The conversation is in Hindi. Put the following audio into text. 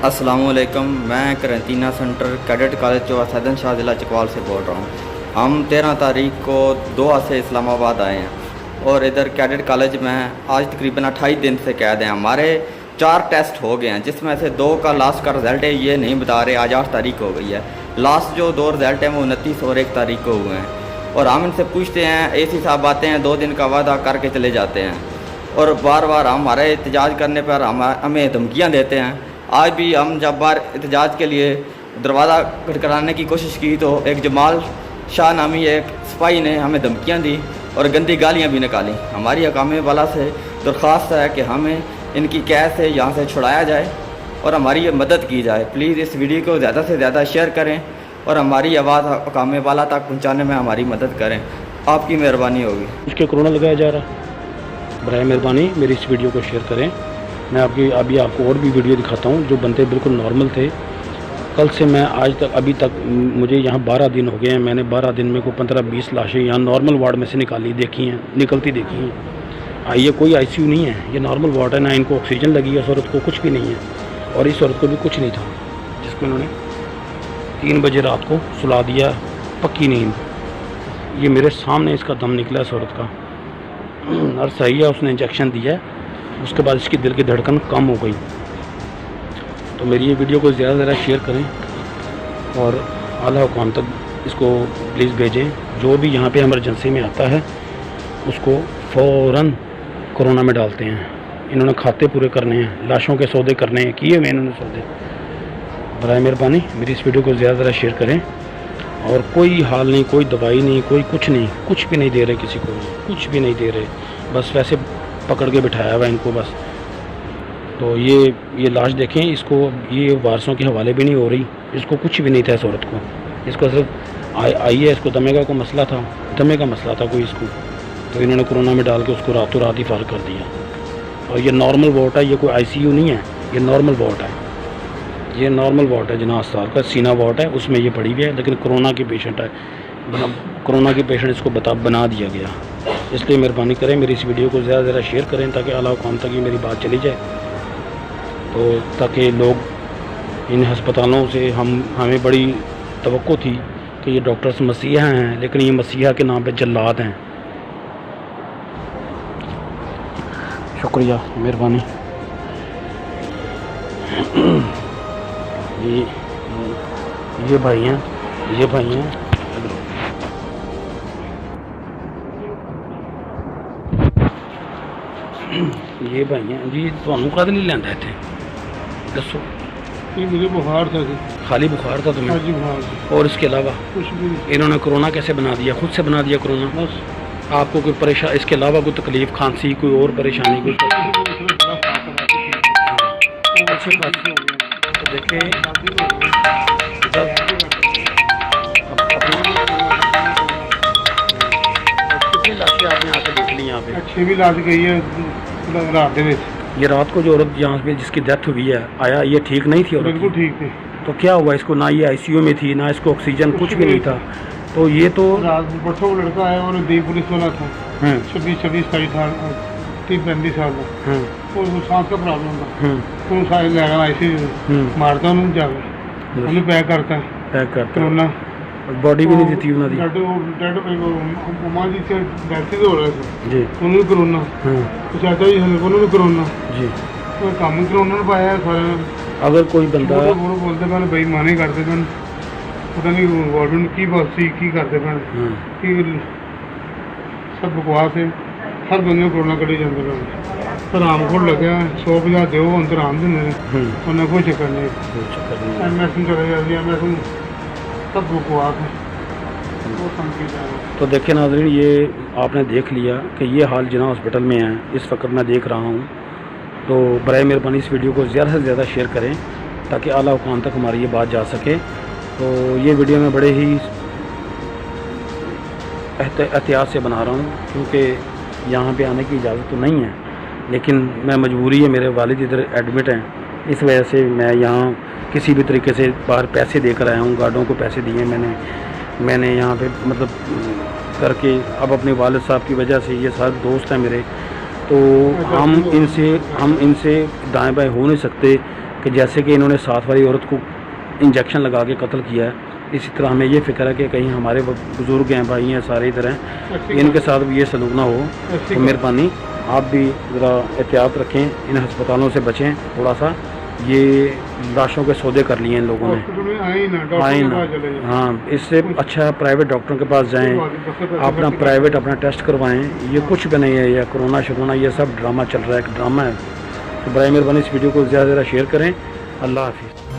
अस्सलामुअलैकुम। मैं करंटीना सेंटर कैडेट कॉलेज जो सैदन शाह ज़िला चकवाल से बोल रहा हूँ। हम 13 तारीख को दोहा से इस्लामाबाद आए हैं और इधर कैडेट कॉलेज में आज तकरीबन 28 दिन से कैद हैं। हमारे 4 टेस्ट हो गए हैं, जिसमें से 2 का लास्ट का रिज़ल्ट है ये नहीं बता रहे। आज 8 तारीख हो गई है। लास्ट जो 2 रिज़ल्ट हैं वो 29 और 1 तारीख को हुए हैं। और हम इनसे पूछते हैं, एसी साहब आते हैं 2 दिन का वादा करके चले जाते हैं और बार बार हमारे एहतजाज करने पर हमें धमकियाँ देते हैं। आज भी हम जब बार एहतजाज के लिए दरवाज़ा खटखटाने की कोशिश की तो एक जमाल शाह नामी एक सिपाही ने हमें धमकियां दी और गंदी गालियां भी निकाली। हमारी हकामे वाला से दरख्वास्त है कि हमें इनकी कैद से यहाँ से छुड़ाया जाए और हमारी ये मदद की जाए। प्लीज़ इस वीडियो को ज़्यादा से ज़्यादा शेयर करें और हमारी आवाज़ हकामे वाला तक पहुँचाने में हमारी मदद करें। आपकी मेहरबानी होगी। उसके कोरोना लगाया जा रहा, बराए मेहरबानी मेरी इस वीडियो को शेयर करें। मैं अभी आपको और भी वीडियो दिखाता हूँ जो बंदे बिल्कुल नॉर्मल थे। कल से मैं आज तक अभी तक मुझे यहाँ 12 दिन हो गए हैं। मैंने 12 दिन में को 15-20 लाशें यहाँ नॉर्मल वार्ड में से निकलती देखी हैं। ये कोई ICU नहीं है, ये नॉर्मल वार्ड है। ना इनको ऑक्सीजन लगी है, इस औरत को कुछ भी नहीं है और इस औरत को भी कुछ नहीं था, जिसको इन्होंने 3 बजे रात को सुला दिया पक्की नींद। ये मेरे सामने इसका दम निकला इस औरत का। नर्स आई है, उसने इंजेक्शन दिया है, उसके बाद इसकी दिल की धड़कन कम हो गई। तो मेरी ये वीडियो को ज़्यादा से ज़्यादा शेयर करें और आला हुकाम तक इसको प्लीज़ भेजें। जो भी यहाँ पे इमरजेंसी में आता है उसको फ़ौरन कोरोना में डालते हैं। इन्होंने खाते पूरे करने हैं, लाशों के सौदे करने हैं, किए हुए इन्होंने सौदे। बराए मेहरबानी मेरी इस वीडियो को ज़्यादा से ज़्यादा शेयर करें। और कोई हाल नहीं, कोई दवाई नहीं, कोई कुछ नहीं, कुछ भी नहीं दे रहे किसी को, कुछ भी नहीं दे रहे, बस वैसे पकड़ के बिठाया हुआ इनको बस। तो ये लाश देखें, इसको ये वारसों के हवाले भी नहीं हो रही, इसको कुछ भी नहीं था इस औरत को। इसको सिर्फ आई है, इसको दमे का कोई मसला था, दमे का मसला था कोई इसको, तो इन्होंने कोरोना में डाल के उसको रातों रात ही फार कर दिया। और ये नॉर्मल वार्ड है, ये कोई ICU नहीं है, ये नॉर्मल वार्ड है। ये नॉर्मल वार्ड है जना अस्पताल का, सीना वार्ड है, उसमें ये पड़ी हुई है। लेकिन कोरोना की पेशेंट है, कोरोना की पेशेंट इसको बना दिया गया। इसलिए मेहरबानी करें मेरी इस वीडियो को ज़्यादा से ज़्यादा शेयर करें ताकि आला हुकाम तक ये मेरी बात चली जाए, तो ताकि लोग इन हस्पतालों से हमें बड़ी तवक्को थी कि ये डॉक्टर्स मसीहा हैं, लेकिन ये मसीहा के नाम पे जल्लाद हैं। शुक्रिया, मेहरबानी। ये भाई हैं, ये भाई हैं। ये भाई हैं जी, ਤੁਹਾਨੂੰ ਕਦ ਲਈ ਲੈਂਦਾ ਇੱਥੇ ਦੱਸੋ? ये मुझे बुखार था जी। खाली बुखार था तुम्हें? हाँ जी, बुखार। और इसके अलावा कुछ भी नहीं। इन्होंने कोरोना कैसे बना दिया? खुद से बना दिया कोरोना? बस आपको कोई परेशान, इसके अलावा कोई तकलीफ, खांसी, कोई और परेशानी? कोई अच्छी बात। तो देखिए कितनी लाशें आपने आके देख ली यहाँ पे? अच्छी भी लाश गई है रात में। ये रात को जो औरत यहाँ पे जिसकी डेथ हुई है, आया ये ठीक नहीं थी औरत? बिल्कुल ठीक थी। तो क्या हुआ इसको? ना ये ICU में थी, ना इसको ऑक्सीजन, कुछ भी नहीं था। तो ये तो रात परसों लड़का आया और दी पुलिस वाला था, 26-27 साल, 30-35 साल का, और वो सांस का प्रॉब्लम था। तो सारे लैगा ICU मारता उन्होंने जाकर, उन्हें पैक करता कोरोना। बॉडी भी नहीं देती उन्होंने मम्मा जी से डेथ हो रहा था जी, उन्होंने कोरोना। तो चाचा जी उन्होंने कोरोना जी, तो काम कोरोना ने पाया सारे। अगर कोई बंदा बोलते पैन बेईमानी करते पैन, पता नहीं गवर्नमेंट की पॉलिसी की करते पैन कि सब बकवास है। हर बंदे को कोरोना कड़ी जाते पैन, आराम खोल लगे 150 दो अंदर आराम देंगे, उन्हें कोई चक्कर नहीं। एमएसन चले जाती है, एमएसन सब बकवास है। तो देखिए नाज़रीन, ये आपने देख लिया कि ये हाल जना हॉस्पिटल में है इस वक्त मैं देख रहा हूँ। तो बराए मेहरबानी इस वीडियो को ज़्यादा से ज़्यादा शेयर करें ताकि आला हुकाम तक हमारी ये बात जा सके। तो ये वीडियो मैं बड़े ही एहतियात से बना रहा हूँ क्योंकि यहाँ पे आने की इजाज़त तो नहीं है, लेकिन मैं मजबूरी है, मेरे वालिद इधर एडमिट हैं, इस वजह से मैं यहाँ किसी भी तरीके से बाहर पैसे देकर आया हूँ। गार्डों को पैसे दिए मैंने यहाँ पे मतलब करके। अब अपने वालिद साहब की वजह से, ये सारे दोस्त हैं मेरे, तो हम इनसे दाएं बाएं हो नहीं सकते। कि जैसे कि इन्होंने साथ वाली औरत को इंजेक्शन लगा के कत्ल किया है, इसी तरह हमें ये फ़िक्र है कि कहीं हमारे बुज़ुर्ग हैं, भाई हैं, सारे इधर हैं, इनके साथ भी ये सलूक ना हो। तो मेहरबानी आप भी ज़रा एहतियात रखें, इन हस्पतालों से बचें थोड़ा सा। ये लाशों के सौदे कर लिए इन लोगों ने, आए ना। हाँ, इससे अच्छा है प्राइवेट डॉक्टरों के पास जाएं, अपना प्राइवेट अपना टेस्ट करवाएं। ये कुछ भी नहीं है, यह कोरोना शरोना ये सब ड्रामा चल रहा है, एक ड्रामा है। तो बराए मेहरबानी इस वीडियो को ज़्यादा से ज़्यादा शेयर करें। अल्लाह हाफिज़।